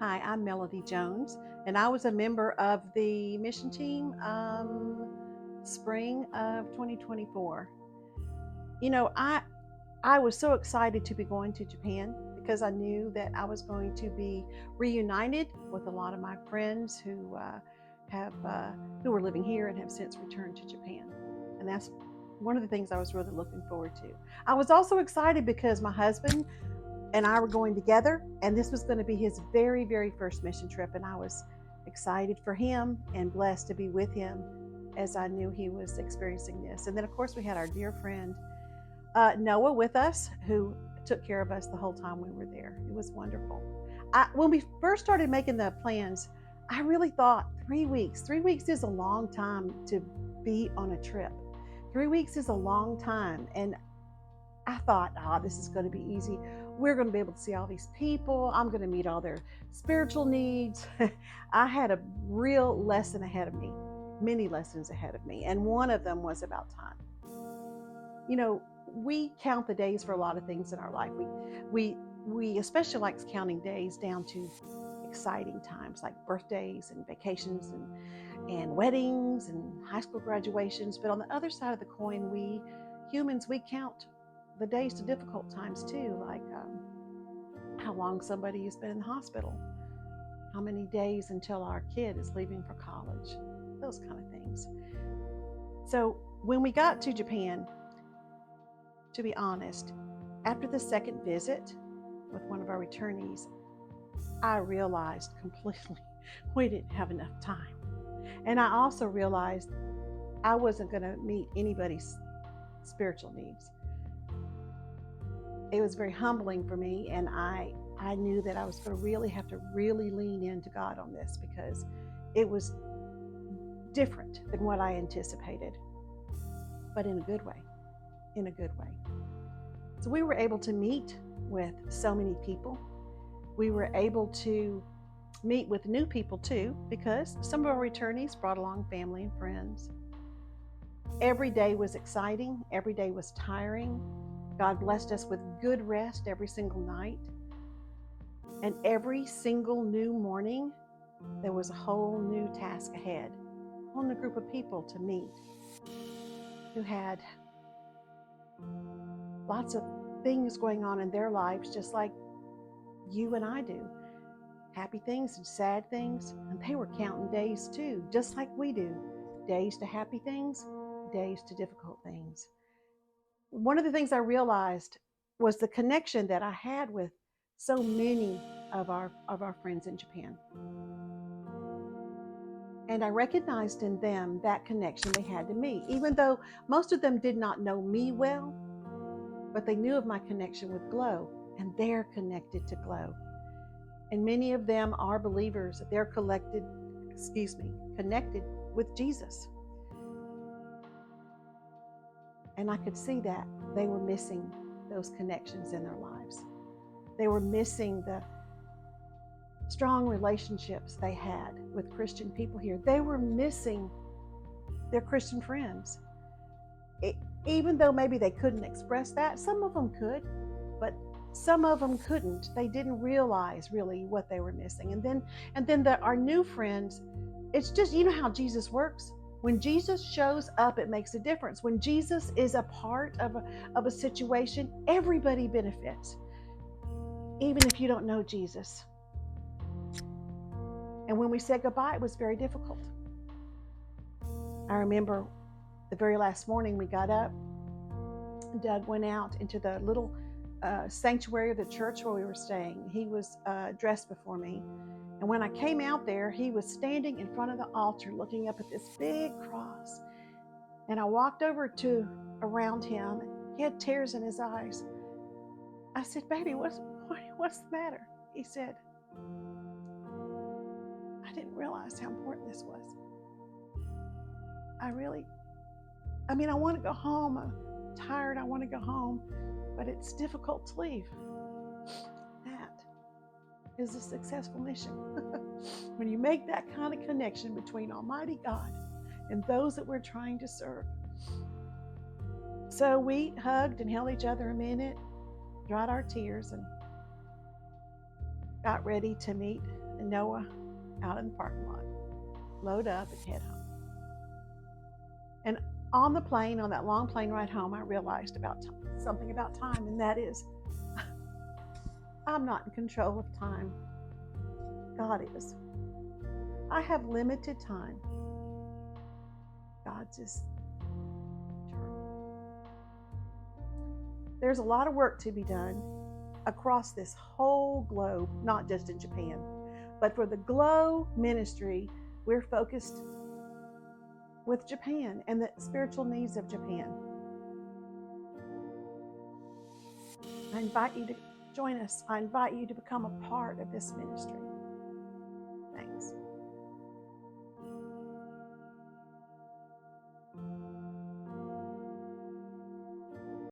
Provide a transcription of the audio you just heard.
Hi, I'm Melody Jones, and I was a member of the mission team spring of 2024. You know, I was so excited to be going to Japan because I knew that I was going to be reunited with a lot of my friends have who were living here and have since returned to Japan, and that's one of the things I was really looking forward to. I was also excited because my husband and I were going together, and this was going to be his very, very first mission trip. And I was excited for him and blessed to be with him as I knew he was experiencing this. And then, of course, we had our dear friend Noah with us, who took care of us the whole time we were there. It was wonderful. When we first started making the plans, I really thought 3 weeks. 3 weeks is a long time to be on a trip. 3 weeks is a long time. And I thought, this is going to be easy. We're going to be able to see all these people. I'm going to meet all their spiritual needs. I had a real lesson ahead of me, many lessons ahead of me. And one of them was about time. You know, we count the days for a lot of things in our life. We especially like counting days down to exciting times like birthdays and vacations and weddings and high school graduations. But on the other side of the coin, we humans, we count the days to difficult times too, like how long somebody has been in the hospital, how many days until our kid is leaving for college, those kind of things. So when we got to Japan, to be honest, after the second visit with one of our returnees, I realized completely we didn't have enough time. And I also realized I wasn't going to meet anybody's spiritual needs. It was very humbling for me, and I knew that I was going to really have to lean into God on this because it was different than what I anticipated, but in a good way, So we were able to meet with so many people. We were able to meet with new people too, because some of our returnees brought along family and friends. Every day was exciting. Every day was tiring. God blessed us with good rest every single night. And every single new morning, there was a whole new task ahead, a whole new group of people to meet who had lots of things going on in their lives, just like you and I do. Happy things and sad things. And they were counting days too, just like we do. Days to happy things, days to difficult things. One of the things I realized was the connection that I had with so many of our friends in Japan. And I recognized in them that connection they had to me, even though most of them did not know me well, but they knew of my connection with Glow, and they're connected to Glow. And many of them are believers. They're connected with Jesus. And I could see that they were missing those connections in their lives. They were missing the strong relationships they had with Christian people here. They were missing their Christian friends. Even though maybe they couldn't express that, some of them could, but some of them couldn't. They didn't realize really what they were missing. And then our new friends, it's just, you know how Jesus works. When Jesus shows up, it makes a difference. When Jesus is a part of a situation, everybody benefits, even if you don't know Jesus. And when we said goodbye, it was very difficult. I remember the very last morning we got up, Doug went out into the little sanctuary of the church where we were staying. He was dressed before me. And when I came out there, he was standing in front of the altar looking up at this big cross. And I walked over to around him. He had tears in his eyes. I said, "Baby, what's the matter?" He said, "I didn't realize how important this was. I want to go home. I'm tired. I want to go home, but it's difficult to leave." That is a successful mission. When you make that kind of connection between Almighty God and those that we're trying to serve. So we hugged and held each other a minute, dried our tears, and got ready to meet and Noah out in the parking lot, load up and head home. And on the plane, on that long plane ride home, I realized something about time, and that is, I'm not in control of time. God is. I have limited time. God's is eternal. There's a lot of work to be done across this whole globe, not just in Japan. But for the Glow ministry, we're focused with Japan and the spiritual needs of Japan. I invite you to join us. I invite you to become a part of this ministry.